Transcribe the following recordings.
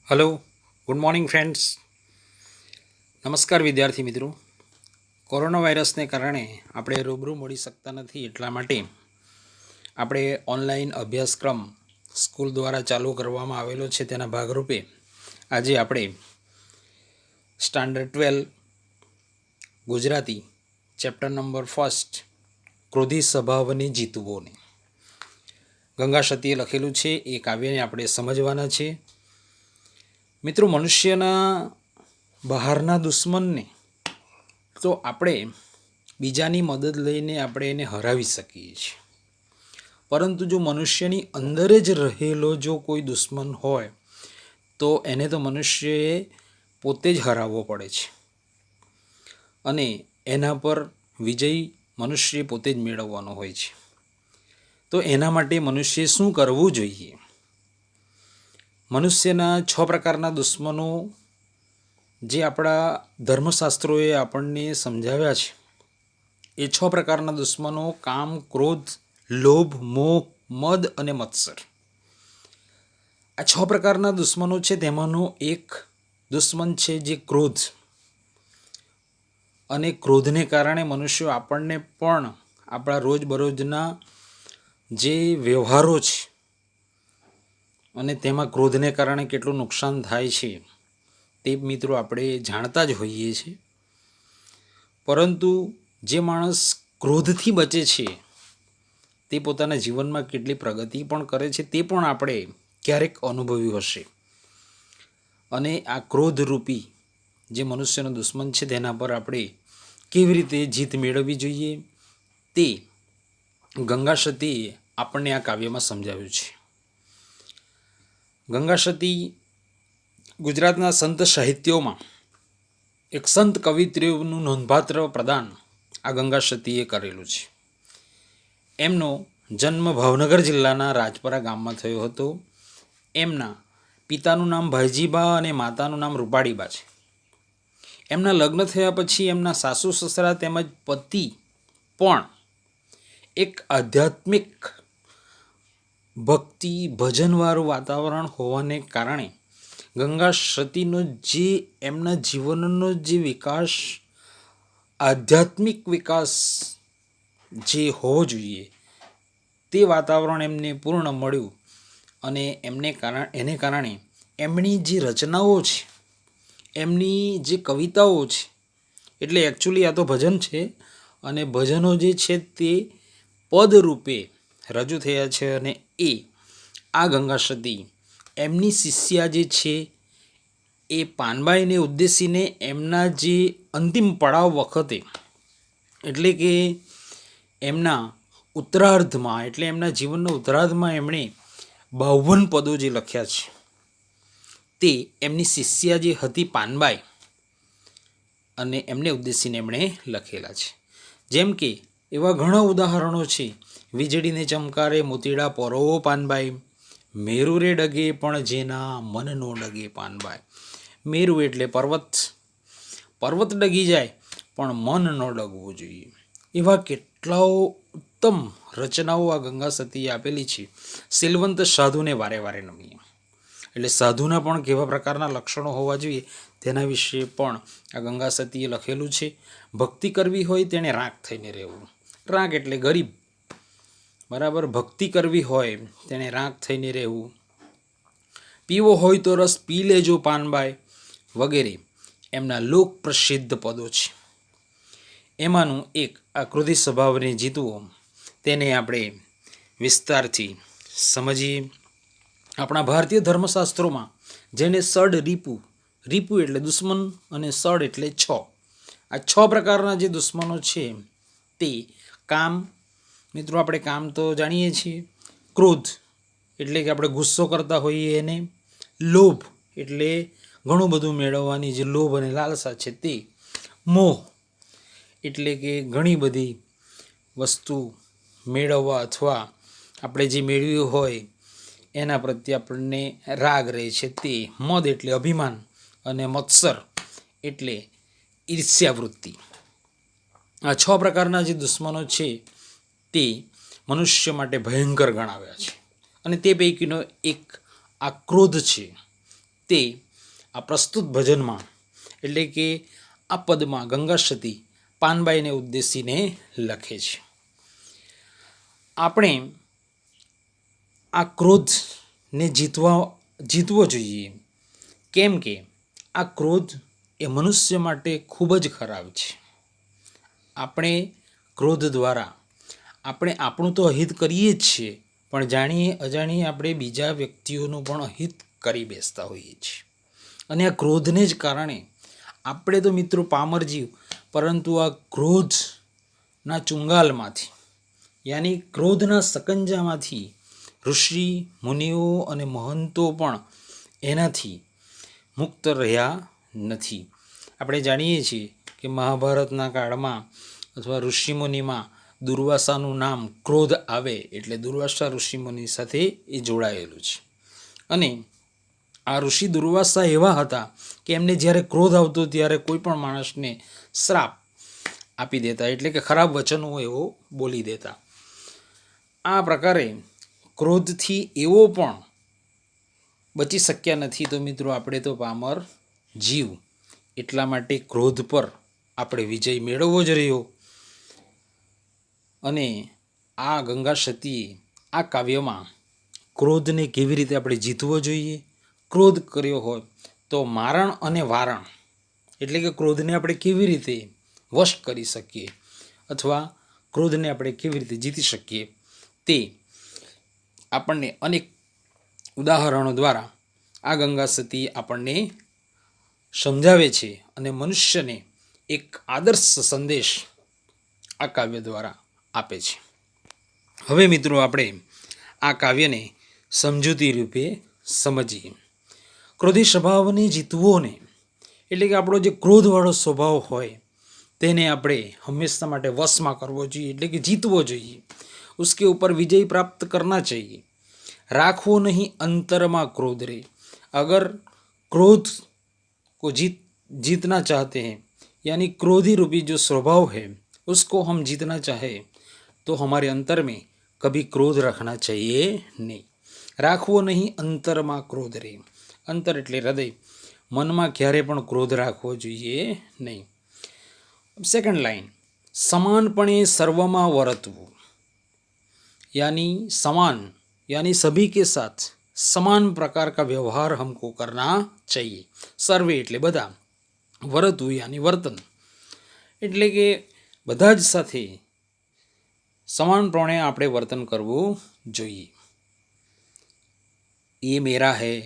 Hello, good morning friends. નમસ્કાર વિદ્યાર્થી મિત્રો. કોરોના વાયરસને કારણે આપણે રૂબરૂ મળી શકતા નથી, એટલા માટે આપણે ઓનલાઈન અભ્યાસક્રમ સ્કૂલ દ્વારા ચાલુ કરવામાં આવેલો છે. તેના ભાગરૂપે આજે આપણે સ્ટાન્ડર્ડ 12 ગુજરાતી ચેપ્ટર નંબર 1 ક્રોધી સ્વભાવની જીતવોને ગંગા સતીએ લખેલું છે. એ કાવ્યને આપણે સમજવાના છે. મિત્રો, મનુષ્યના બહારના દુશ્મનને તો આપણે બીજાની મદદ લઈને આપણે એને હરાવી શકીએ છીએ, પરંતુ જો મનુષ્યની અંદર જ રહેલો જો કોઈ દુશ્મન હોય તો એને તો મનુષ્યએ પોતે જ હરાવવો પડે છે અને એના પર વિજય મનુષ્ય પોતે જ મેળવવાનો હોય છે. તો એના માટે મનુષ્યએ શું કરવું જોઈએ? મનુષ્યના 6 પ્રકારના દુશ્મનો જે આપણા ધર્મશાસ્ત્રોએ આપણને સમજાવ્યા છે. એ 6 પ્રકારના દુશ્મનો કામ, ક્રોધ, લોભ, મોહ, મદ અને મત્સર. આ 6 પ્રકારના દુશ્મનો છે. તેમાંનો એક દુશ્મન છે જે ક્રોધ, અને ક્રોધને કારણે મનુષ્યો આપણને પણ આપણા રોજબરોજના જે વ્યવહારો છે અને તેમાં ક્રોધને કારણે કેટલું નુકસાન થાય છે તે મિત્રો આપણે જાણતા જ હોઈએ છીએ. પરંતુ જે માણસ ક્રોધથી બચે છે તે પોતાના જીવનમાં કેટલી પ્રગતિ પણ કરે છે તે પણ આપણે ક્યારેક અનુભવ્યું હશે. અને આ ક્રોધરૂપી જે મનુષ્યનો દુશ્મન છે તેના પર આપણે કેવી રીતે જીત મેળવવી જોઈએ તે ગંગા સતીએ આપણને આ કાવ્યમાં સમજાવ્યું છે. ગંગા સતી ગુજરાતના સંત સાહિત્યોમાં એક સંત કવિત્રીઓનું નોંધપાત્ર પ્રદાન આ ગંગા સતીએ કરેલું છે. એમનો જન્મ ભાવનગર જિલ્લાના રાજપરા ગામમાં થયો હતો. એમના પિતાનું નામ ભાઈજીબા અને માતાનું નામ રૂપાળીબા છે. એમના લગ્ન થયા પછી એમના સાસુ સસરા તેમજ પતિ પણ એક આધ્યાત્મિક ભક્તિ ભજનવાળું વાતાવરણ હોવાને કારણે ગંગા સતીનો જે એમના જીવનનો જે વિકાસ, આધ્યાત્મિક વિકાસ જે હોવો જોઈએ તે વાતાવરણ એમને પૂર્ણ મળ્યું. અને એને કારણે એમની જે રચનાઓ છે, એમની જે કવિતાઓ છે, એટલે એકચ્યુઅલી આ તો ભજન છે અને ભજનો જે છે તે પદરૂપે રજૂ થયા છે. અને એ આ ગંગા સતી એમની શિષ્યા જે છે એ પાનબાઈને ઉદ્દેશીને એમના જે અંતિમ પડાવ વખતે, એટલે કે એમના ઉત્તરાર્ધમાં, એટલે એમના જીવનના ઉત્તરાર્ધમાં એમણે 52 પદો જે લખ્યા છે તે એમની શિષ્યા જે હતી પાનબાઈ અને એમને ઉદ્દેશીને એમણે લખેલા છે. જેમ કે એવા ઘણા ઉદાહરણો છે. વીજળીને ચમકારે મોતીડા પરોવો પાનબાઈ, મેરુ રે ડગે પણ જેના મન નો ડગે પાનબાઈ. મેરુ એટલે પર્વત, પર્વત ડગી જાય પણ મન ન ડગવું જોઈએ. એવા કેટલાઓ ઉત્તમ રચનાઓ આ ગંગા સતીએ આપેલી છે. સિલવંત સાધુને વારે વારે નમીએ, એટલે સાધુના પણ કેવા પ્રકારના લક્ષણો હોવા જોઈએ તેના વિશે પણ આ ગંગા સતીએ લખેલું છે. ભક્તિ કરવી હોય તેણે રાખ થઈને રહેવું. રાખ એટલે ગરીબ, બરાબર. ભક્તિ કરવી હોય તેણે રાખ થઈને રહેવું. પીવો હોય તો રસ પી લેજો પાનબાઈ, વગેરે એમના લોક પ્રસિદ્ધ પદો છે. એમાંનું એક આ ક્રોધી સ્વભાવને જીતવો, તેને આપણે વિસ્તારથી સમજીએ. આપણા ભારતીય ધર્મશાસ્ત્રોમાં જેને સડ રીપુ, રીપુ એટલે દુશ્મન અને સડ એટલે 6, આ 6 પ્રકારના જે દુશ્મનો છે તે કામ, મિત્રો આપણે કામ તો જાણીએ છીએ. ક્રોધ એટલે કે આપણે ગુસ્સો કરતા હોઈએ એને. લોભ એટલે ઘણું બધું મેળવવાની જે લોભ અને લાલસા છે તે. મોહ એટલે કે ઘણી બધી વસ્તુ મેળવવા અથવા આપણે જે મેળવ્યું હોય એના પ્રત્યે આપણને રાગ રહે છે તે. મદ એટલે અભિમાન અને મત્સર એટલે ઈર્ષ્યાવૃત્તિ. આ 6 પ્રકારના જે દુશ્મનો છે તે મનુષ્ય માટે ભયંકર ગણાવ્યા છે. અને તે પૈકીનો એક આ ક્રોધ છે તે તે આ પ્રસ્તુત ભજનમાં એટલે કે આ પદમાં ગંગા સતી પાનબાઈને ઉદ્દેશીને લખે છે. આપણે આ ક્રોધને જીતવો જોઈએ, કેમ કે આ ક્રોધ એ મનુષ્ય માટે ખૂબ જ ખરાબ છે. આપણે ક્રોધ દ્વારા આપણે આપણું તો અહિત કરીએ જ છીએ, પણ જાણીએ અજાણીએ આપણે બીજા વ્યક્તિઓનું પણ અહિત કરી બેસતા હોઈએ છીએ. અને આ ક્રોધને જ કારણે આપણે તો મિત્રો પામર જીવ, પરંતુ આ ક્રોધના ચુંગાલમાંથી યાની ક્રોધના સકંજામાંથી ઋષિ મુનિઓ અને મહંતો પણ એનાથી મુક્ત રહ્યા નથી. આપણે જાણીએ છીએ કે મહાભારતના કાળમાં અથવા ઋષિમુનિમાં દુર્વાસાનું નામ ક્રોધ આવે એટલે દુર્વાસા ઋષિમુનિ સાથે એ જોડાયેલું છે. અને આ ઋષિ દુર્વાસા એવા હતા કે એમને જ્યારે ક્રોધ આવતો ત્યારે કોઈ પણ માણસને શ્રાપ આપી દેતા, એટલે કે ખરાબ વચનો એવો બોલી દેતા. આ પ્રકારે ક્રોધથી એવો પણ બચી શક્યા નથી. તો મિત્રો આપણે તો પામર જીવ, એટલા માટે ક્રોધ પર આપણે વિજય મેળવવો જ રહ્યો. અને આ ગંગા સતીએ આ કાવ્યમાં ક્રોધને કેવી રીતે આપણે જીતવો જોઈએ, ક્રોધ કર્યો હોય તો મારણ અને વારણ એટલે કે ક્રોધને આપણે કેવી રીતે વશ કરી શકીએ અથવા ક્રોધને આપણે કેવી રીતે જીતી શકીએ તે આપણને અનેક ઉદાહરણો દ્વારા આ ગંગા સતી આપણને સમજાવે છે અને મનુષ્યને એક આદર્શ સંદેશ આ કાવ્ય દ્વારા આપે છે. હવે મિત્રો આપણે આ કાવ્યને સમજૂતી રૂપે સમજીએ. ક્રોધી સ્વભાવને જીતવો ને એટલે કે આપણો જે ક્રોધવાળો સ્વભાવ હોય તેને આપણે હંમેશા માટે વશમાં કરવો જોઈએ, એટલે કે જીતવો જોઈએ. उसके ऊपर विजय प्राप्त करना चाहिए. राखो नहीं अंतर में क्रोध रे. अगर क्रोध को जीतना चाहते हैं, यानी क्रोधी रूपी जो स्वभाव है उसको हम जीतना चाहे तो हमारे अंतर में कभी क्रोध रखना चाहिए नहीं. राखવો નહીં અંતરમાં ક્રોધ રે. અંતર એટલે હૃદય, મનમાં ક્યારે પણ ક્રોધ રાખવો જોઈએ નહીં. સેકન્ડ લાइन, समानपणे सर्वમાં વર્તવું, यानी समान यानी सभी के साथ समान प्रकार का व्यवहार हमको करना चाहिए. सर्वे એટલે બધા, વર્તવું यानी વર્તન એટલે કે બધા જ સાથે સમાનપણે આપણે વર્તન કરવું જોઈએ. ये मेरा है,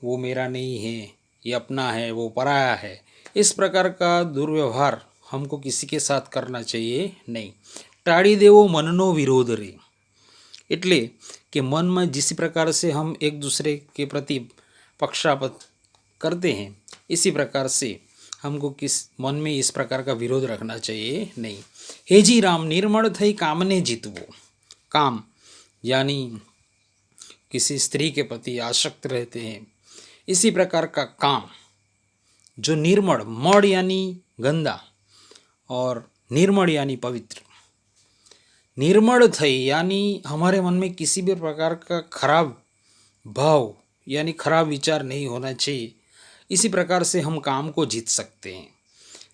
वो मेरा नहीं है, ये अपना है, वो पराया है, इस प्रकार का दुर्व्यवहार हमको किसी के साथ करना चाहिए नहीं. टाड़ी देवो मननो विरोध रे. એટલે कि मन में जिस प्रकार से हम एक दूसरे के प्रति पक्षापत करते हैं, इसी प्रकार से हमको किस मन में इस प्रकार का विरोध रखना चाहिए नहीं. हे जी राम, निर्मल थई कामने जीतवो. काम यानी किसी स्त्री के प्रति आसक्त रहते हैं, इसी प्रकार का काम जो निर्मल, मड़ यानी गंदा और निर्मल यानी पवित्र. निर्मल थई यानी हमारे मन में किसी भी प्रकार का खराब भाव यानी खराब विचार नहीं होना चाहिए. इसी प्रकार से हम काम को जीत सकते हैं.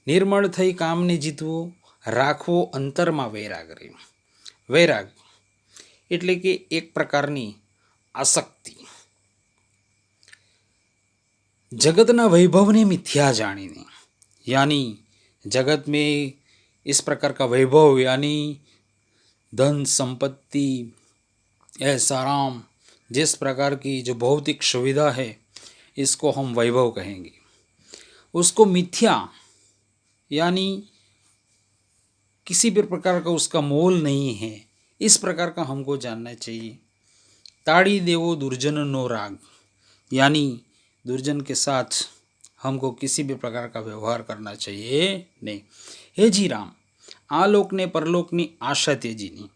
निर्मल थई काम ने जीतवो. राखवो अंतर में वैराग रे. वैराग એટલે કે એક પ્રકારની આસક્તિ. जगतना वैभव ने मिथ्या जानीने, यानी जगत में इस प्रकार का वैभव यानी धन संपत्ति ऐसा आराम, जिस प्रकार की जो भौतिक सुविधा है इसको हम वैभव कहेंगे. उसको मिथ्या यानी किसी भी प्रकार का उसका मोल नहीं है, इस प्रकार का हमको जानना चाहिए. ताड़ी देवो दुर्जन नो राग, यानी दुर्जन के साथ हमको किसी भी प्रकार का व्यवहार करना चाहिए नहीं. हे जी राम, आलोक ने परलोक की आशा तेजी नहीं.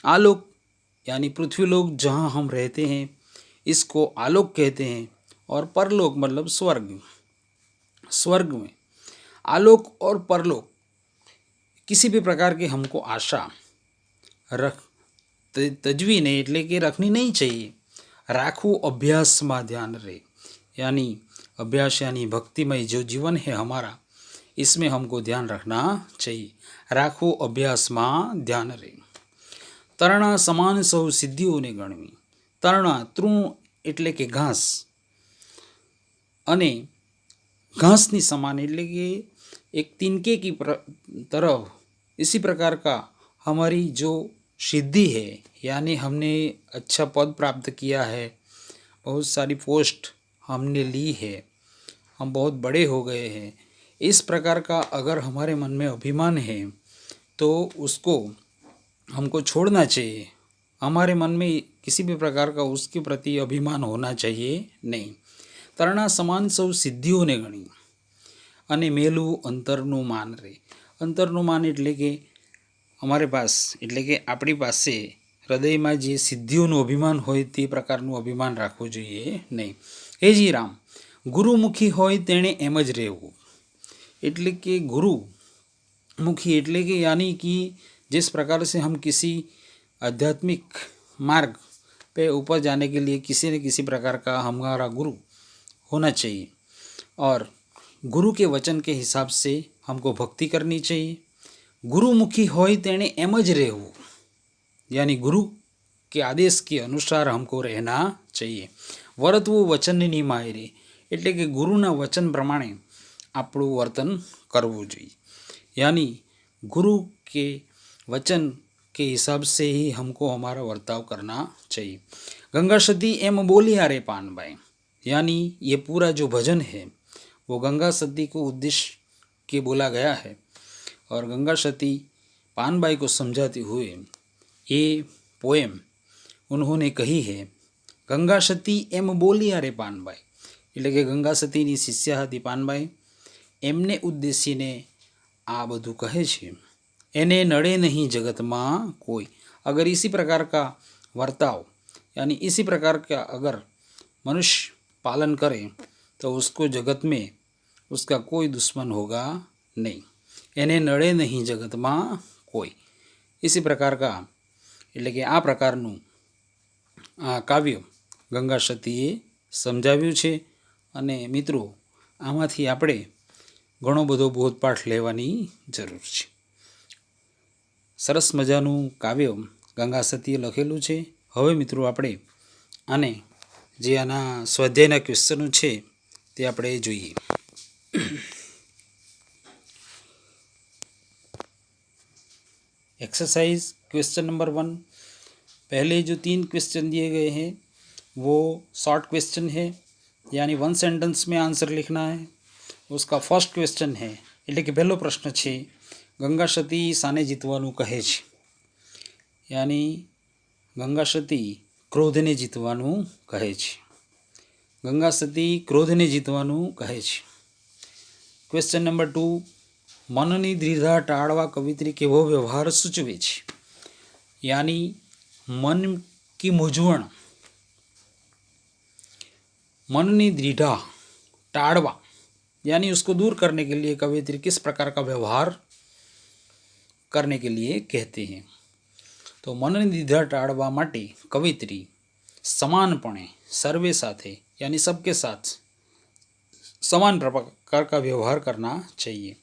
आलोक यानी पृथ्वीलोक जहाँ हम रहते हैं इसको आलोक कहते हैं, और परलोक मतलब स्वर्ग. स्वर्ग में आलोक और परलोक किसी भी प्रकार की हमको आशा रख तजवी नहीं એટલે કે રખની નહીં चाहिए. રાખવું અભ્યાસમાં ધ્યાન રહે, यानी अभ्यास यानी भक्तिमय जो जीवन है हमारा, इसमें हमको ध्यान रखना चाहिए। राखो अभ्यास में ध्यान रे। તરણા સમાન સૌ સિદ્ધિઓને ગણવી। તરણા તૃણ એટલે કે ઘાસ, અને घासनी समान એટલે કે एक तिनके की तरह, इसी प्रकार का हमारी जो सिद्धि है, यानी हमने अच्छा पद प्राप्त किया है, बहुत सारी पोस्ट हमने ली है, हम बहुत बड़े हो गए हैं, इस प्रकार का अगर हमारे मन में अभिमान है तो उसको हमको छोड़ना चाहिए। हमारे मन में किसी भी प्रकार का उसके प्रति अभिमान होना चाहिए नहीं। તરણા સમાન સૌ સિદ્ધિઓને ગણી અને મેલું અંતરનું માન રે। અંતરનું માન એટલે કે અમારે પાસ, એટલે કે આપણી પાસે હૃદયમાં જે સિદ્ધિઓનું અભિમાન હોય તે પ્રકારનું અભિમાન રાખવું જોઈએ નહીં। હેજી રામ, ગુરુમુખી હોય તેણે એમ જ રહેવું। એટલે કે गुरुमुखी એટલે કે यानी कि जिस प्रकार से हम किसी आध्यात्मिक मार्ग पे ऊपर जाने के लिए किसी न किसी प्रकार का हमारा गुरु होना चाहिए, और गुरु के वचन के हिसाब से हमको भक्ति करनी चाहिए। गुरुमुखी होय तेणे एम ज રહેવું, यानी गुरु के आदेश के अनुसार हमको रहना चाहिए। વર્તવું વચનની માયરે એટલે કે ગુરુના વચન પ્રમાણે આપણું વર્તન કરવું જોઈએ, यानी गुरु के वचन के हिसाब से ही हमको हमारा वर्ताव करना चाहिए। गंगा सती एम बोलिया रे पानबाई, यानी ये पूरा जो भजन है वो गंगा सती को उद्देश्य के बोला गया है, और गंगा सती पानबाई को समझाते हुए ये पोएम उन्होंने कही है। गंगा सती एम बोलिया रे पानबाई એટલે કે ગંગા સતીની શિષ્યા હતી પાનબાઈ, એમને ઉદ્દેશીને આ બધું કહે છે। એને નડે नहीं जगत में कोई। अगर इसी प्रकार का वर्ताव, यानी इसी प्रकार का अगर मनुष्य पालन करे तो उसको जगत में उसका कोई दुश्मन होगा नहीं। એને નડે नहीं जगत में कोई, इसी प्रकार का એટલે કે આ પ્રકારનું કાવ્ય ગંગા સતીએ સમજાવ્યું છે। અને મિત્રો, આમાંથી આપણે ઘણો બધો બોધપાઠ લેવાની જરૂર છે। સરસ મજાનું કાવ્ય ગંગા સતીએ લખેલું છે। હવે મિત્રો આપણે આને જે આના સ્વાધ્યાયના ક્વેશ્ચનો છે તે આપણે જોઈએ। एक्सरसाइज क्वेश्चन नंबर 1, पहले जो 3 क्वेश्चन दिए गए हैं वो शॉर्ट क्वेश्चन है, यानी 1 सेंटेंस में आंसर लिखना है। उसका फर्स्ट क्वेश्चन है એટલે કે પહેલો પ્રશ્ન છે, ગંગા સતી સાને જીતવાનું કહે છે, यानी ગંગા સતી ક્રોધને જીતવાનું કહે છે। ગંગા સતી ક્રોધને જીતવાનું કહે છે। ક્વેશ્ચન નંબર 2, मननी द्विधा टाळवा कवित्री केवो व्यवहार सूचवे छे, यानी मन की मूंझवण, मननी द्विधा टाळवा यानी उसको दूर करने के लिए कवित्री किस प्रकार का व्यवहार करने के लिए कहते हैं। तो मननी द्विधा टाळवा माटे कवित्री समानपणे सर्वे साथे, यानी सबके साथ समान प्रकार का व्यवहार करना चाहिए।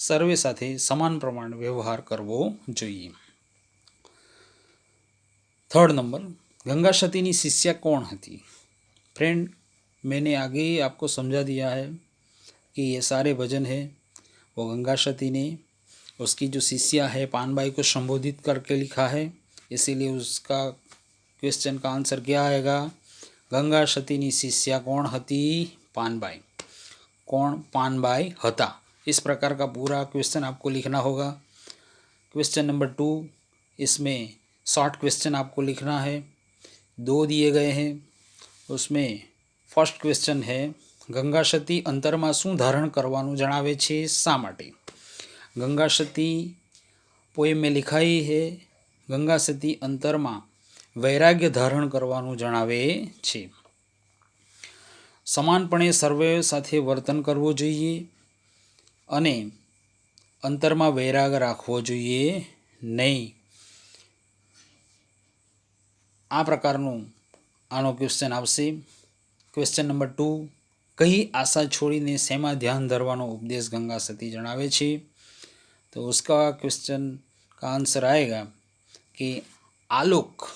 सर्वे साथे समान प्रमाण व्यवहार करवो જોઈએ। थर्ड नंबर, गंगा सतीनी शिष्या कौन थी। फ्रेंड, मैंने आगे ही आपको समझा दिया है कि ये सारे भजन है वो गंगा सती ने उसकी जो शिष्या है पानबाई को संबोधित करके लिखा है, इसीलिए उसका क्वेश्चन का आंसर क्या आएगा, गंगा सतीनी शिष्या कौन हती, पानबाई। कौन, पानबाई हता। इस प्रकार का पूरा क्वेश्चन आपको लिखना होगा। क्वेश्चन नंबर 2, इसमें शॉर्ट क्वेश्चन आपको लिखना है, 2 दिए गए हैं। उसमें फर्स्ट क्वेश्चन है, गंगा सती अंतरमा शू धारण करवानुं जणावे छे, शा माटे। गंगा सती पोएम में लिखाई है, गंगा सती अंतरमा वैराग्य धारण करवानुं जणावे छे। समानपणे सर्वे साथे वर्तन करवो जोईए અને અંતરમાં વૈરાગ રાખવો જોઈએ નહીં। આ પ્રકારનું આનો ક્વેશ્ચન આવશે। ક્વેશ્ચન નંબર 2, कई आशा छोड़ीने सेमा ध्यान धरवानो उपदेश गंगा सती जणावे छे। तो उसका क्वेश्चन का आंसर आएगा कि आलोक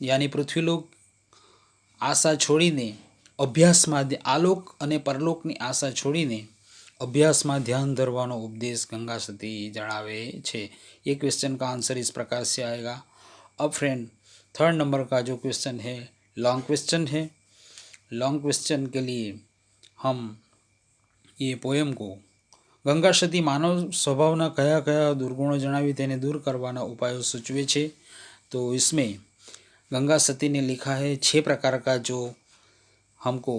यानी पृथ्वीलोक आशा छोड़ीने अभ्यासमां आलोक अने परलोकनी आशा छोड़ीने अभ्यासमां ध्यान धरवानो उपदेश गंगा सती जणावे छे। ये क्वेश्चन का आंसर इस प्रकार से आएगा। अब फ्रेंड, थर्ड नंबर का जो क्वेश्चन है लॉन्ग क्वेश्चन है। लॉन्ग क्वेश्चन के लिए हम ये पोएम को गंगा सती मानव स्वभावना कया कया दुर्गुणों जणावी तेने दूर करवाना उपायों सूचवे छे। तो इसमें गंगा सती ने लिखा है 6 प्रकार का जो हमको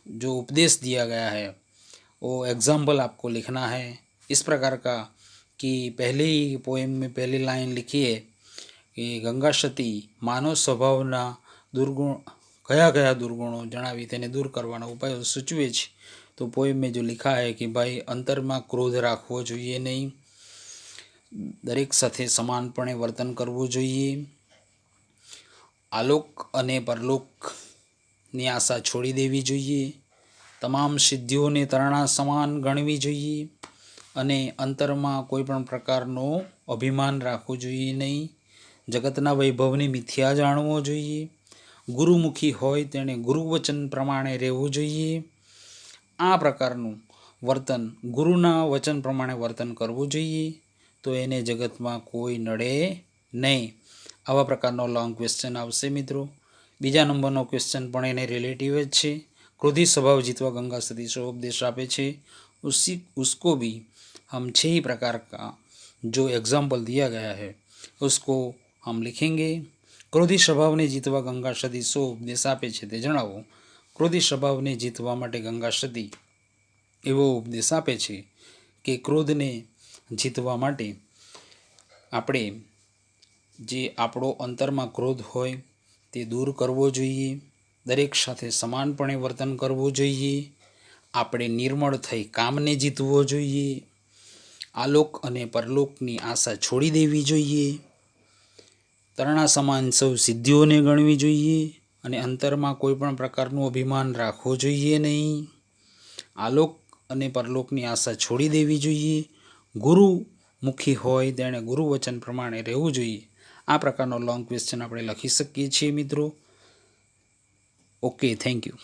जो उपदेश दिया गया है वो एग्जाम्पल आपको लिखना है इस प्रकार का कि पहले ही पोएम में पहली लाइन लिखी है कि गंगा सती मानव स्वभावना दुर्गुण कया कया दुर्गुणों जणावी तेने दूर करवाना उपायों सूचवे छे। तो पोएम में जो लिखा है कि भाई अंतर में क्रोध राखवो जोईए नहीं, दरेक साथे समानपणे वर्तन करवुं जोईए, आलोक अने परलोकनी आशा छोड़ी देवी जोईए, तमाम सिद्धिओने तरणा समान गणवी जोईए अने अंतरमां कोईपण प्रकारनो अभिमान राखवुं जोईए नहीं, जगतना वैभवने मिथ्या जाणवो जोईए, गुरुमुखी होय तेणे गुरुवचन प्रमाणे रहेवुं जोईए, आ प्रकारનું વર્તન ગુરુના વચન પ્રમાણે વર્તન કરવું જોઈએ તો એને જગતમાં કોઈ નડે નહીં। આવા પ્રકારનો લોંગ ક્વેશ્ચન આવશે મિત્રો। બીજા નંબરનો ક્વેશ્ચન પણ એને રિલેટિવ જ છે। ક્રોધી સ્વભાવ જીતવા ગંગા સતી શો ઉપદેશ આપે છે उसको भी हम 6 ही प्रकार का जो एग्जाम्पल दिया गया है उसको हम लिखेंगे। क्रोधी स्वभावने जीतवा गंगा सती शो उपदेश आपे छे ते जणावो। क्रोधी स्वभावने जीतवा माटे गंगा सती एवो उपदेश आपे छे कि क्रोधने जीतवा माटे आपणे जे आपणो अंतरमां क्रोध होय ते दूर करवो जोईए, दरेक साथे समानपणे वर्तन करवुं जोईए, आपणे निर्मळ थई कामने जीतवो जोईए, आलोक अने परलोकनी आशा छोड़ी देवी जोईए, तरणा समान सौ सिद्धिओने गणवी जोईए अने अंतरमां कोईपण प्रकारनुं अभिमान राखवुं जोईए नहीं, आलोक अने परलोकनी आशा छोड़ी देवी जोईए, गुरुमुखी होय तेणे गुरुवचन प्रमाणे रहेवुं जोईए। आ प्रकारनो लॉन्ग क्वेश्चन आपणे लखी शकीए छीए मित्रों। Okay, thank you.